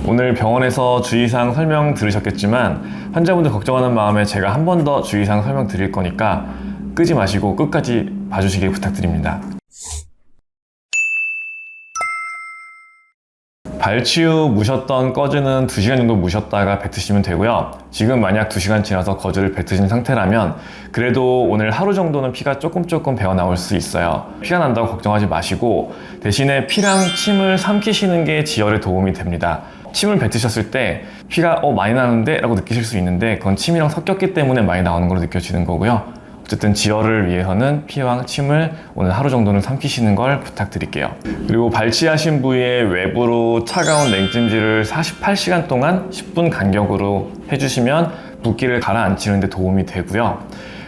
오늘 병원에서 주의사항 설명 들으셨겠지만 환자분들 걱정하는 마음에 제가 한 번 더 주의사항 설명 드릴 거니까 끄지 마시고 끝까지 봐주시길 부탁드립니다. 발치 후 무셨던 거즈는 2시간 정도 무셨다가 뱉으시면 되고요. 지금 만약 2시간 지나서 거즈를 뱉으신 상태라면 그래도 오늘 하루 정도는 피가 조금 배어 나올 수 있어요. 피가 난다고 걱정하지 마시고 대신에 피랑 침을 삼키시는 게 지혈에 도움이 됩니다. 침을 뱉으셨을 때 피가 많이 나는데 라고 느끼실 수 있는데 그건 침이랑 섞였기 때문에 많이 나오는 걸로 느껴지는 거고요. 어쨌든 지혈을 위해서는 피와 침을 오늘 하루 정도는 삼키시는 걸 부탁드릴게요. 그리고 발치하신 부위에 외부로 차가운 냉찜질을 48시간 동안 10분 간격으로 해주시면 붓기를 가라앉히는 데 도움이 되고요.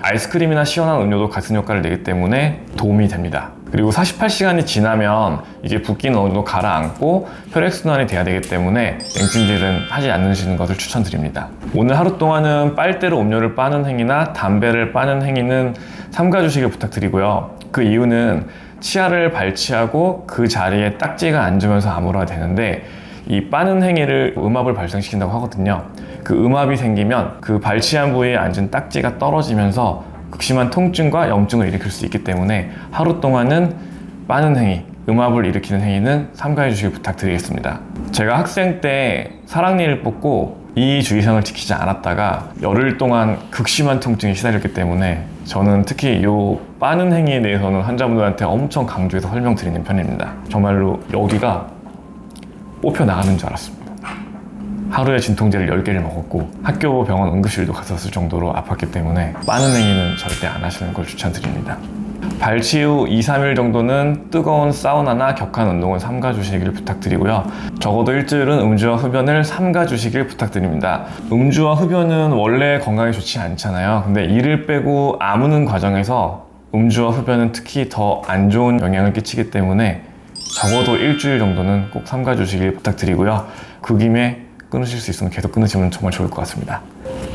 아이스크림이나 시원한 음료도 같은 효과를 내기 때문에 도움이 됩니다. 그리고 48시간이 지나면 이게 붓기는 어느 정도 가라앉고 혈액순환이 돼야 되기 때문에 냉찜질은 하지 않으시는 것을 추천드립니다. 오늘 하루 동안은 빨대로 음료를 빠는 행위나 담배를 빠는 행위는 삼가주시길 부탁드리고요. 그 이유는 치아를 발치하고 그 자리에 딱지가 앉으면서 아물어야 되는데 이 빠는 행위를 음압을 발생시킨다고 하거든요. 그 음압이 생기면 그 발치한 부위에 앉은 딱지가 떨어지면서 극심한 통증과 염증을 일으킬 수 있기 때문에 하루 동안은 빠는 행위, 음압을 일으키는 행위는 삼가해 주시길 부탁드리겠습니다. 제가 학생 때 사랑니를 뽑고 이 주의사항을 지키지 않았다가 열흘 동안 극심한 통증에 시달렸기 때문에 저는 특히 이 빠는 행위에 대해서는 환자분들한테 엄청 강조해서 설명드리는 편입니다. 정말로 여기가 뽑혀 나가는 줄 알았습니다. 하루에 진통제를 10개를 먹었고 학교 병원 응급실도 갔었을 정도로 아팠기 때문에 빠는 행위는 절대 안 하시는 걸 추천드립니다. 발치 후 2-3일 정도는 뜨거운 사우나나 격한 운동을 삼가주시길 부탁드리고요. 적어도 일주일은 음주와 흡연을 삼가주시길 부탁드립니다. 음주와 흡연은 원래 건강에 좋지 않잖아요. 근데 이를 빼고 아무는 과정에서 음주와 흡연은 특히 더 안 좋은 영향을 끼치기 때문에 적어도 일주일 정도는 꼭 삼가주시길 부탁드리고요. 그 김에 끊으실 수 있으면 계속 끊으시면 정말 좋을 것 같습니다.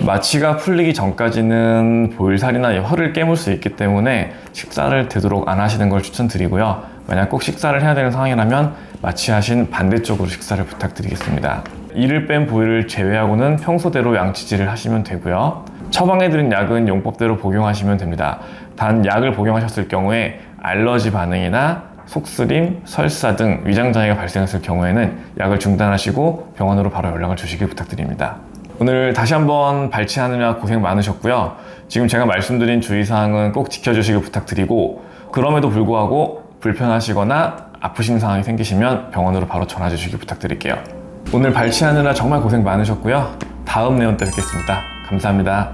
마취가 풀리기 전까지는 볼살이나 혀를 깨물 수 있기 때문에 식사를 되도록 안 하시는 걸 추천드리고요. 만약 꼭 식사를 해야 되는 상황이라면 마취하신 반대쪽으로 식사를 부탁드리겠습니다. 이를 뺀 부위를 제외하고는 평소대로 양치질을 하시면 되고요. 처방해드린 약은 용법대로 복용하시면 됩니다. 단 약을 복용하셨을 경우에 알러지 반응이나 속쓰림, 설사 등 위장장애가 발생했을 경우에는 약을 중단하시고 병원으로 바로 연락을 주시길 부탁드립니다. 오늘 다시 한번 발치하느라 고생 많으셨고요. 지금 제가 말씀드린 주의사항은 꼭 지켜주시길 부탁드리고 그럼에도 불구하고 불편하시거나 아프신 상황이 생기시면 병원으로 바로 전화 주시길 부탁드릴게요. 오늘 발치하느라 정말 고생 많으셨고요. 다음 내용 때 뵙겠습니다. 감사합니다.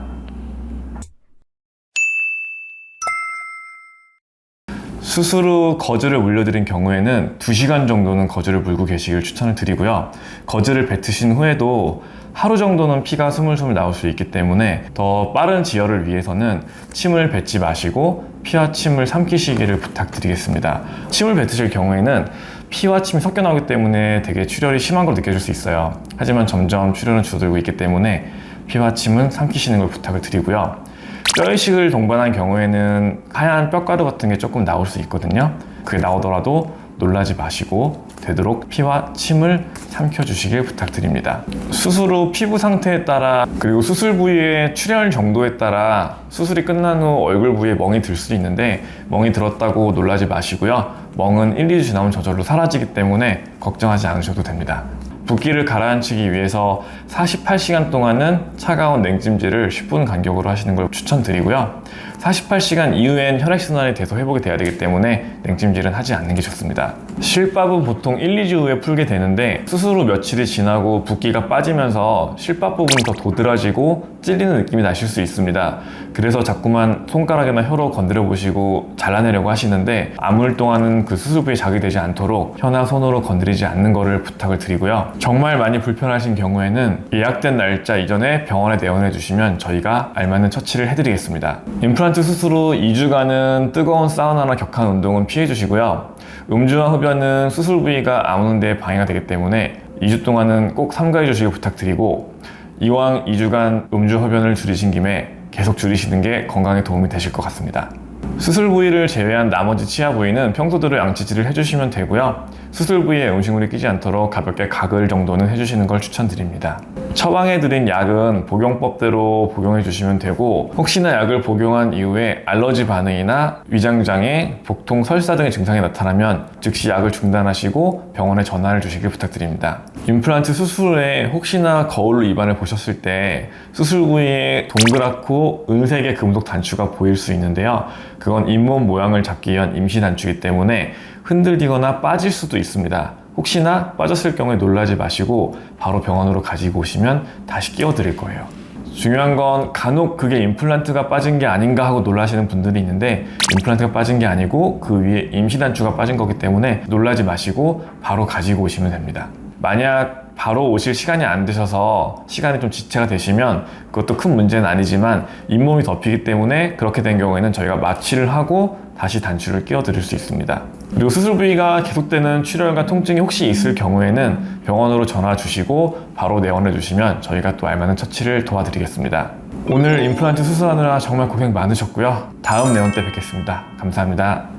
수술 후 거즈를 물려드린 경우에는 2시간 정도는 거즈를 물고 계시길 추천을 드리고요. 거즈를 뱉으신 후에도 하루 정도는 피가 스물스물 나올 수 있기 때문에 더 빠른 지혈을 위해서는 침을 뱉지 마시고 피와 침을 삼키시기를 부탁드리겠습니다. 침을 뱉으실 경우에는 피와 침이 섞여 나오기 때문에 되게 출혈이 심한 걸 느껴질 수 있어요. 하지만 점점 출혈은 줄어들고 있기 때문에 피와 침은 삼키시는 걸 부탁을 드리고요. 뼈이식을 동반한 경우에는 하얀 뼈가루 같은 게 조금 나올 수 있거든요. 그게 나오더라도 놀라지 마시고 되도록 피와 침을 삼켜주시길 부탁드립니다. 수술 후 피부 상태에 따라 그리고 수술 부위의 출혈 정도에 따라 수술이 끝난 후 얼굴 부위에 멍이 들 수 있는데 멍이 들었다고 놀라지 마시고요. 멍은 1-2주 지나면 저절로 사라지기 때문에 걱정하지 않으셔도 됩니다. 붓기를 가라앉히기 위해서 48시간 동안은 차가운 냉찜질을 10분 간격으로 하시는 걸 추천드리고요. 48시간 이후엔 혈액순환이 돼서 회복이 돼야 되기 때문에 냉찜질은 하지 않는 게 좋습니다. 실밥은 보통 1-2주 후에 풀게 되는데 수술 후 며칠이 지나고 붓기가 빠지면서 실밥 부분이 더 도드라지고 찔리는 느낌이 나실 수 있습니다. 그래서 자꾸만 손가락이나 혀로 건드려 보시고 잘라내려고 하시는데 아물 동안은 그 수술 부위에 자극이 되지 않도록 혀나 손으로 건드리지 않는 거를 부탁을 드리고요. 정말 많이 불편하신 경우에는 예약된 날짜 이전에 병원에 내원해 주시면 저희가 알맞는 처치를 해드리겠습니다. 임플란트 수술 후 2주간은 뜨거운 사우나나 격한 운동은 피해 주시고요. 음주와 흡연은 수술 부위가 아무는 데 방해가 되기 때문에 2주 동안은 꼭 삼가해 주시길 부탁드리고 이왕 2주간 음주 흡연을 줄이신 김에 계속 줄이시는 게 건강에 도움이 되실 것 같습니다. 수술 부위를 제외한 나머지 치아 부위는 평소대로 양치질을 해주시면 되고요. 수술 부위에 음식물이 끼지 않도록 가볍게 가글 정도는 해주시는 걸 추천드립니다. 처방해드린 약은 복용법대로 복용해 주시면 되고, 혹시나 약을 복용한 이후에 알러지 반응이나 위장장애, 복통, 설사 등의 증상이 나타나면 즉시 약을 중단하시고 병원에 전화를 주시길 부탁드립니다. 임플란트 수술 후에 혹시나 거울로 입안을 보셨을 때 수술 부위에 동그랗고 은색의 금속 단추가 보일 수 있는데요. 그건 잇몸 모양을 잡기 위한 임시 단추이기 때문에 흔들리거나 빠질 수도 있습니다. 혹시나 빠졌을 경우에 놀라지 마시고 바로 병원으로 가지고 오시면 다시 끼워 드릴 거예요. 중요한 건 간혹 그게 임플란트가 빠진 게 아닌가 하고 놀라시는 분들이 있는데, 임플란트가 빠진 게 아니고 그 위에 임시 단추가 빠진 거기 때문에 놀라지 마시고 바로 가지고 오시면 됩니다. 만약 바로 오실 시간이 안 되셔서 시간이 좀 지체가 되시면 그것도 큰 문제는 아니지만 잇몸이 덮이기 때문에 그렇게 된 경우에는 저희가 마취를 하고 다시 단추를 끼워 드릴 수 있습니다. 그리고 수술 부위가 계속되는 출혈과 통증이 혹시 있을 경우에는 병원으로 전화 주시고 바로 내원해 주시면 저희가 또 알맞은 처치를 도와드리겠습니다. 오늘 임플란트 수술하느라 정말 고생 많으셨고요. 다음 내원 때 뵙겠습니다. 감사합니다.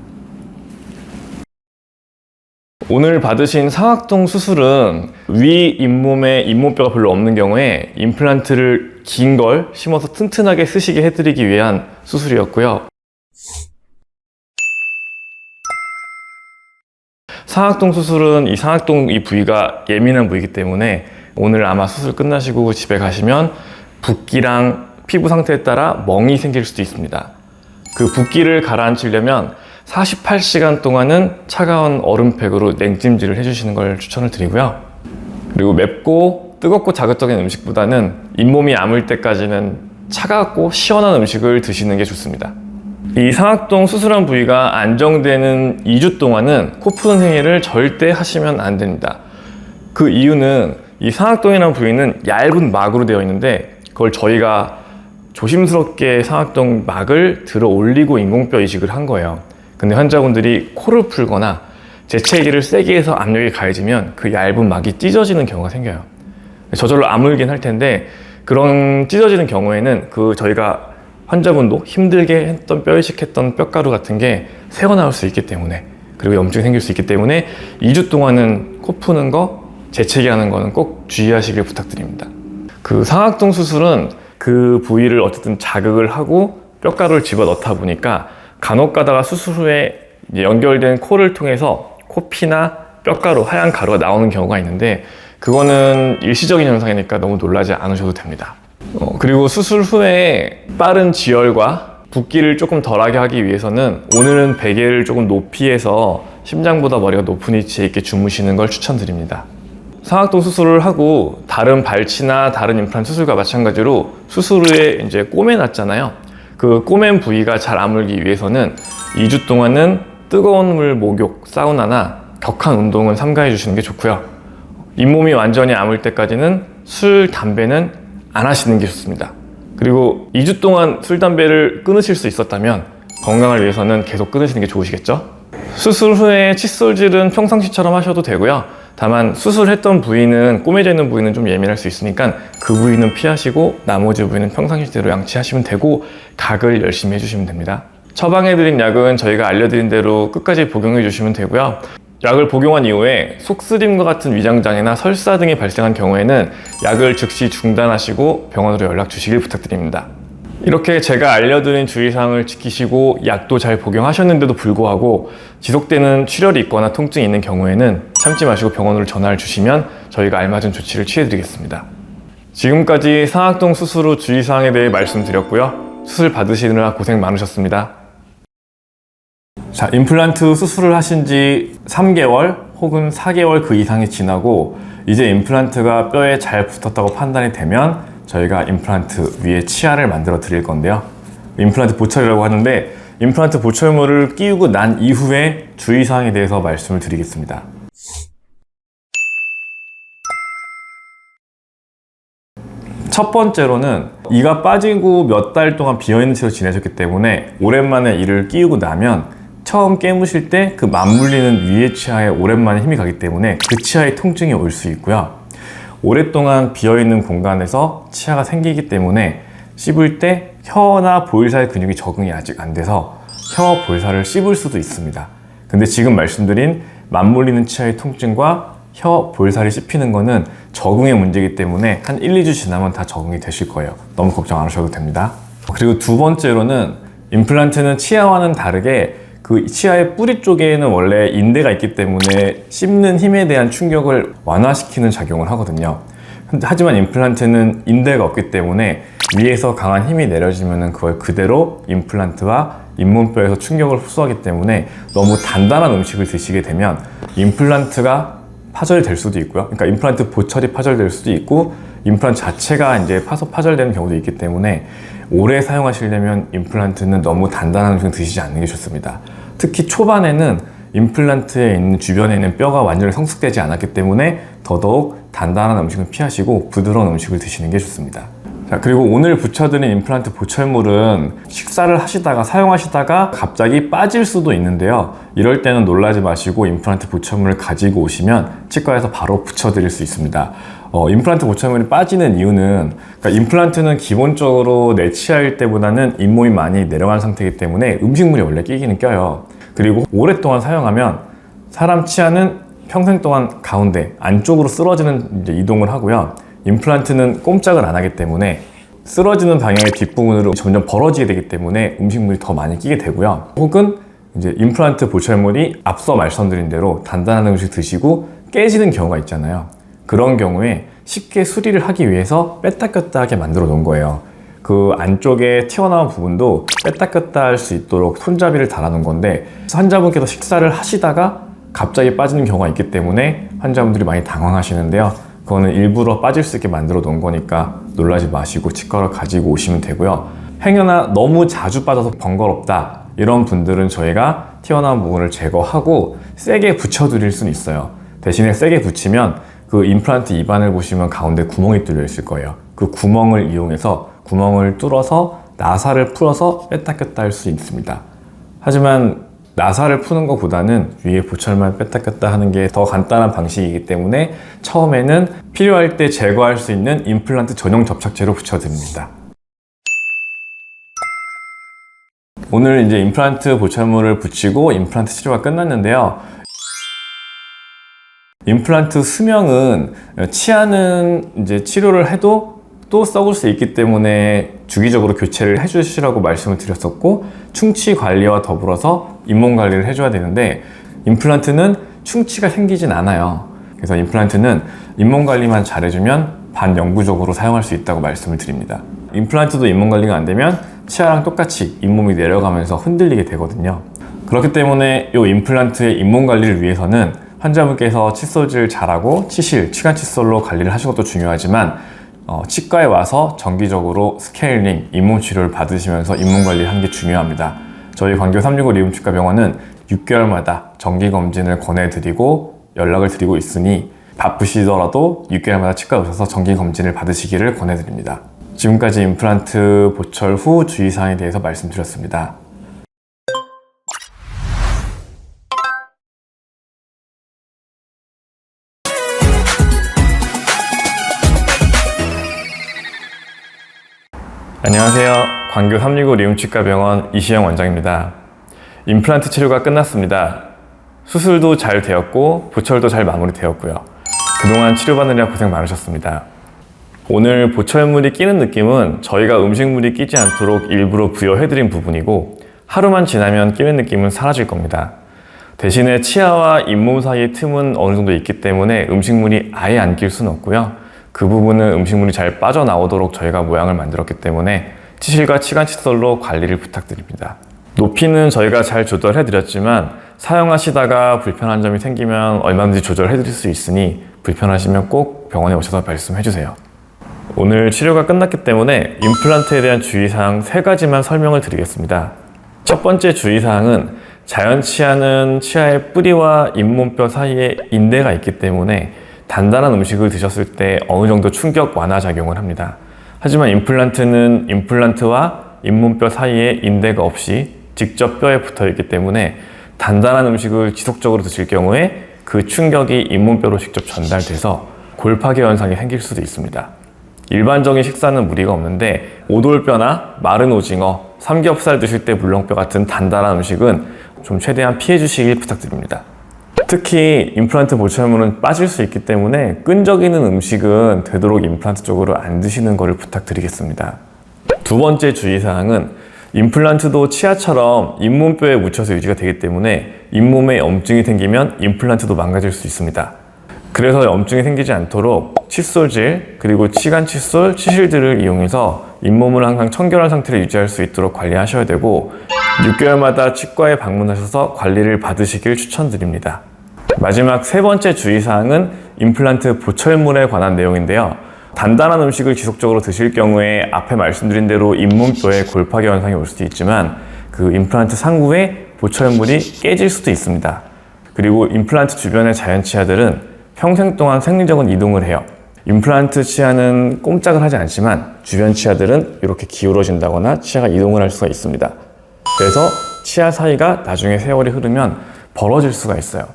오늘 받으신 상악동 수술은 위 잇몸에 잇몸뼈가 별로 없는 경우에 임플란트를 긴 걸 심어서 튼튼하게 쓰시게 해드리기 위한 수술이었고요. 상악동 수술은 이 상악동 이 부위가 예민한 부위이기 때문에 오늘 아마 수술 끝나시고 집에 가시면 붓기랑 피부 상태에 따라 멍이 생길 수도 있습니다. 그 붓기를 가라앉히려면 48시간 동안은 차가운 얼음팩으로 냉찜질을 해주시는 걸 추천을 드리고요. 그리고 맵고 뜨겁고 자극적인 음식보다는 잇몸이 아물 때까지는 차갑고 시원한 음식을 드시는 게 좋습니다. 이 상악동 수술한 부위가 안정되는 2주 동안은 코 푸는 행위를 절대 하시면 안 됩니다. 그 이유는 이 상악동이라는 부위는 얇은 막으로 되어 있는데 그걸 저희가 조심스럽게 상악동 막을 들어 올리고 인공뼈 이식을 한 거예요. 근데 환자분들이 코를 풀거나 재채기를 세게 해서 압력이 가해지면 그 얇은 막이 찢어지는 경우가 생겨요. 저절로 아물긴 할 텐데 그런 찢어지는 경우에는 그 저희가 환자분도 힘들게 했던 뼈 이식했던 뼈가루 같은 게 새어나올 수 있기 때문에, 그리고 염증이 생길 수 있기 때문에 2주 동안은 코 푸는 거, 재채기 하는 거는 꼭 주의하시길 부탁드립니다. 그 상악동 수술은 그 부위를 어쨌든 자극을 하고 뼈가루를 집어넣다 보니까 간혹 가다가 수술 후에 연결된 코를 통해서 코피나 뼈가루, 하얀 가루가 나오는 경우가 있는데 그거는 일시적인 현상이니까 너무 놀라지 않으셔도 됩니다. 그리고 수술 후에 빠른 지혈과 붓기를 조금 덜하게 하기 위해서는 오늘은 베개를 조금 높이 해서 심장보다 머리가 높은 위치에 있게 주무시는 걸 추천드립니다. 상악동 수술을 하고 다른 발치나 다른 임플란트 수술과 마찬가지로 수술 후에 이제 꼬매놨잖아요. 그 꼬맨 부위가 잘 아물기 위해서는 2주 동안은 뜨거운 물 목욕, 사우나나 격한 운동을 삼가해 주시는 게 좋고요. 잇몸이 완전히 아물 때까지는 술, 담배는 안 하시는 게 좋습니다. 그리고 2주 동안 술, 담배를 끊으실 수 있었다면 건강을 위해서는 계속 끊으시는 게 좋으시겠죠? 수술 후에 칫솔질은 평상시처럼 하셔도 되고요. 다만 수술했던 부위는, 꼬매져 있는 부위는 좀 예민할 수 있으니까 그 부위는 피하시고 나머지 부위는 평상시대로 양치하시면 되고 가글 열심히 해주시면 됩니다. 처방해드린 약은 저희가 알려드린 대로 끝까지 복용해 주시면 되고요. 약을 복용한 이후에 속쓰림과 같은 위장장애나 설사 등이 발생한 경우에는 약을 즉시 중단하시고 병원으로 연락 주시길 부탁드립니다. 이렇게 제가 알려드린 주의사항을 지키시고 약도 잘 복용하셨는데도 불구하고 지속되는 출혈이 있거나 통증이 있는 경우에는 참지 마시고 병원으로 전화를 주시면 저희가 알맞은 조치를 취해드리겠습니다. 지금까지 상악동 수술 후 주의사항에 대해 말씀드렸고요. 수술 받으시느라 고생 많으셨습니다. 자, 임플란트 수술을 하신 지 3개월 혹은 4개월 그 이상이 지나고 이제 임플란트가 뼈에 잘 붙었다고 판단이 되면 저희가 임플란트 위에 치아를 만들어 드릴 건데요. 임플란트 보철이라고 하는데 임플란트 보철물을 끼우고 난 이후에 주의사항에 대해서 말씀을 드리겠습니다. 첫 번째로는 이가 빠지고 몇 달 동안 비어있는 채로 지내셨기 때문에 오랜만에 이를 끼우고 나면 처음 깨무실 때 그 맞물리는 위의 치아에 오랜만에 힘이 가기 때문에 그 치아에 통증이 올 수 있고요. 오랫동안 비어있는 공간에서 치아가 생기기 때문에 씹을 때 혀나 볼살 근육이 적응이 아직 안 돼서 혀, 볼살을 씹을 수도 있습니다. 근데 지금 말씀드린 맞물리는 치아의 통증과 혀, 볼살이 씹히는 거는 적응의 문제이기 때문에 한 1, 2주 지나면 다 적응이 되실 거예요. 너무 걱정 안 하셔도 됩니다. 그리고 두 번째로는 임플란트는 치아와는 다르게 그 치아의 뿌리 쪽에는 원래 인대가 있기 때문에 씹는 힘에 대한 충격을 완화시키는 작용을 하거든요. 하지만 임플란트는 인대가 없기 때문에 위에서 강한 힘이 내려지면 그걸 그대로 임플란트와 잇몸뼈에서 충격을 흡수하기 때문에 너무 단단한 음식을 드시게 되면 임플란트가 파절될 수도 있고요. 그러니까 임플란트 보철이 파절될 수도 있고 임플란트 자체가 이제 파절되는 경우도 있기 때문에 오래 사용하시려면 임플란트는 너무 단단한 음식을 드시지 않는 게 좋습니다. 특히 초반에는 임플란트에 있는 주변에 있는 뼈가 완전히 성숙되지 않았기 때문에 더더욱 단단한 음식은 피하시고 부드러운 음식을 드시는 게 좋습니다. 자, 그리고 오늘 붙여드린 임플란트 보철물은 식사를 하시다가 사용하시다가 갑자기 빠질 수도 있는데요. 이럴 때는 놀라지 마시고 임플란트 보철물을 가지고 오시면 치과에서 바로 붙여드릴 수 있습니다. 임플란트 보철물이 빠지는 이유는 그러니까 임플란트는 기본적으로 내 치아일 때보다는 잇몸이 많이 내려간 상태이기 때문에 음식물이 원래 끼기는 껴요. 그리고 오랫동안 사용하면 사람 치아는 평생 동안 가운데 안쪽으로 쓰러지는 이제 이동을 하고요. 임플란트는 꼼짝을 안 하기 때문에 쓰러지는 방향의 뒷부분으로 점점 벌어지게 되기 때문에 음식물이 더 많이 끼게 되고요. 혹은 이제 임플란트 보철물이 앞서 말씀드린 대로 단단한 음식 드시고 깨지는 경우가 있잖아요. 그런 경우에 쉽게 수리를 하기 위해서 뺐다 꼈다 하게 만들어 놓은 거예요. 그 안쪽에 튀어나온 부분도 뺐다 꼈다 할 수 있도록 손잡이를 달아놓은 건데 환자분께서 식사를 하시다가 갑자기 빠지는 경우가 있기 때문에 환자분들이 많이 당황하시는데요. 그거는 일부러 빠질 수 있게 만들어 놓은 거니까 놀라지 마시고 치과로 가지고 오시면 되고요. 행여나 너무 자주 빠져서 번거롭다 이런 분들은 저희가 튀어나온 부분을 제거하고 세게 붙여드릴 수는 있어요. 대신에 세게 붙이면 그 임플란트 입안을 보시면 가운데 구멍이 뚫려 있을 거예요. 그 구멍을 이용해서 구멍을 뚫어서 나사를 풀어서 뺐다 꼈다 할 수 있습니다. 하지만 나사를 푸는 것보다는 위에 보철만 뺐다 꼈다 하는 게 더 간단한 방식이기 때문에 처음에는 필요할 때 제거할 수 있는 임플란트 전용 접착제로 붙여드립니다. 오늘 이제 임플란트 보철물을 붙이고 임플란트 치료가 끝났는데요. 임플란트 수명은 치아는 이제 치료를 해도 또 썩을 수 있기 때문에 주기적으로 교체를 해주시라고 말씀을 드렸었고 충치 관리와 더불어서 잇몸 관리를 해줘야 되는데 임플란트는 충치가 생기진 않아요. 그래서 임플란트는 잇몸 관리만 잘해주면 반영구적으로 사용할 수 있다고 말씀을 드립니다. 임플란트도 잇몸 관리가 안 되면 치아랑 똑같이 잇몸이 내려가면서 흔들리게 되거든요. 그렇기 때문에 이 임플란트의 잇몸 관리를 위해서는 환자분께서 칫솔질 잘하고 치간 칫솔로 관리를 하시는 것도 중요하지만 치과에 와서 정기적으로 스케일링, 잇몸 치료를 받으시면서 잇몸 관리를 하는 게 중요합니다. 저희 광교 365 리움치과병원은 6개월마다 정기 검진을 권해드리고 연락을 드리고 있으니 바쁘시더라도 6개월마다 치과에 오셔서 정기 검진을 받으시기를 권해드립니다. 지금까지 임플란트 보철 후 주의사항에 대해서 말씀드렸습니다. 안녕하세요. 광교 365 리움치과병원 이시영 원장입니다. 임플란트 치료가 끝났습니다. 수술도 잘 되었고 보철도 잘 마무리되었고요. 그동안 치료받느라 고생 많으셨습니다. 오늘 보철물이 끼는 느낌은 저희가 음식물이 끼지 않도록 일부러 부여해드린 부분이고 하루만 지나면 끼는 느낌은 사라질 겁니다. 대신에 치아와 잇몸 사이의 틈은 어느 정도 있기 때문에 음식물이 아예 안 낄 수는 없고요. 그 부분은 음식물이 잘 빠져나오도록 저희가 모양을 만들었기 때문에 치실과 치간 칫솔로 관리를 부탁드립니다. 높이는 저희가 잘 조절해 드렸지만 사용하시다가 불편한 점이 생기면 얼마든지 조절해 드릴 수 있으니 불편하시면 꼭 병원에 오셔서 말씀해 주세요. 오늘 치료가 끝났기 때문에 임플란트에 대한 주의사항 3가지만 설명을 드리겠습니다. 첫 번째 주의사항은 자연 치아는 치아의 뿌리와 잇몸뼈 사이에 인대가 있기 때문에 단단한 음식을 드셨을 때 어느 정도 충격 완화 작용을 합니다. 하지만 임플란트는 임플란트와 잇몸뼈 사이에 인대가 없이 직접 뼈에 붙어 있기 때문에 단단한 음식을 지속적으로 드실 경우에 그 충격이 잇몸뼈로 직접 전달돼서 골파괴 현상이 생길 수도 있습니다. 일반적인 식사는 무리가 없는데 오돌뼈나 마른 오징어, 삼겹살 드실 때 물렁뼈 같은 단단한 음식은 좀 최대한 피해 주시길 부탁드립니다. 특히 임플란트 보철물은 빠질 수 있기 때문에 끈적이는 음식은 되도록 임플란트 쪽으로 안 드시는 것을 부탁드리겠습니다. 두 번째 주의사항은 임플란트도 치아처럼 잇몸뼈에 묻혀서 유지가 되기 때문에 잇몸에 염증이 생기면 임플란트도 망가질 수 있습니다. 그래서 염증이 생기지 않도록 칫솔질, 그리고 치간 칫솔, 치실들을 이용해서 잇몸을 항상 청결한 상태로 유지할 수 있도록 관리하셔야 되고 6개월마다 치과에 방문하셔서 관리를 받으시길 추천드립니다. 마지막 세 번째 주의사항은 임플란트 보철물에 관한 내용인데요. 단단한 음식을 지속적으로 드실 경우에 앞에 말씀드린 대로 잇몸뼈에 골파계 현상이 올 수도 있지만 그 임플란트 상부에 보철물이 깨질 수도 있습니다. 그리고 임플란트 주변의 자연 치아들은 평생 동안 생리적인 이동을 해요. 임플란트 치아는 꼼짝을 하지 않지만 주변 치아들은 이렇게 기울어진다거나 치아가 이동을 할 수가 있습니다. 그래서 치아 사이가 나중에 세월이 흐르면 벌어질 수가 있어요.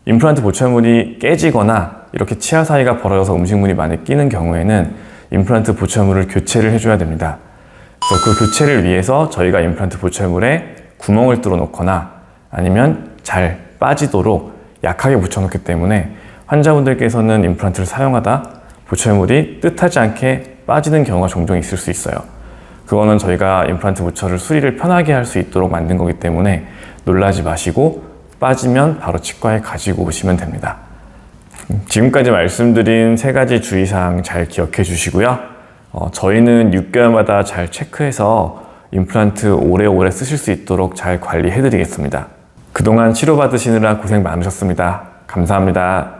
임플란트 보철물이 깨지거나 이렇게 치아 사이가 벌어져서 음식물이 많이 끼는 경우에는 임플란트 보철물을 교체를 해줘야 됩니다. 그래서 그 교체를 위해서 저희가 임플란트 보철물에 구멍을 뚫어 놓거나 아니면 잘 빠지도록 약하게 붙여놓기 때문에 환자분들께서는 임플란트를 사용하다 보철물이 뜻하지 않게 빠지는 경우가 종종 있을 수 있어요. 그거는 저희가 임플란트 보철을 수리를 편하게 할 수 있도록 만든 거기 때문에 놀라지 마시고 빠지면 바로 치과에 가지고 오시면 됩니다. 지금까지 말씀드린 세 가지 주의사항 잘 기억해 주시고요. 저희는 6개월마다 잘 체크해서 임플란트 오래오래 쓰실 수 있도록 잘 관리해 드리겠습니다. 그동안 치료받으시느라 고생 많으셨습니다. 감사합니다.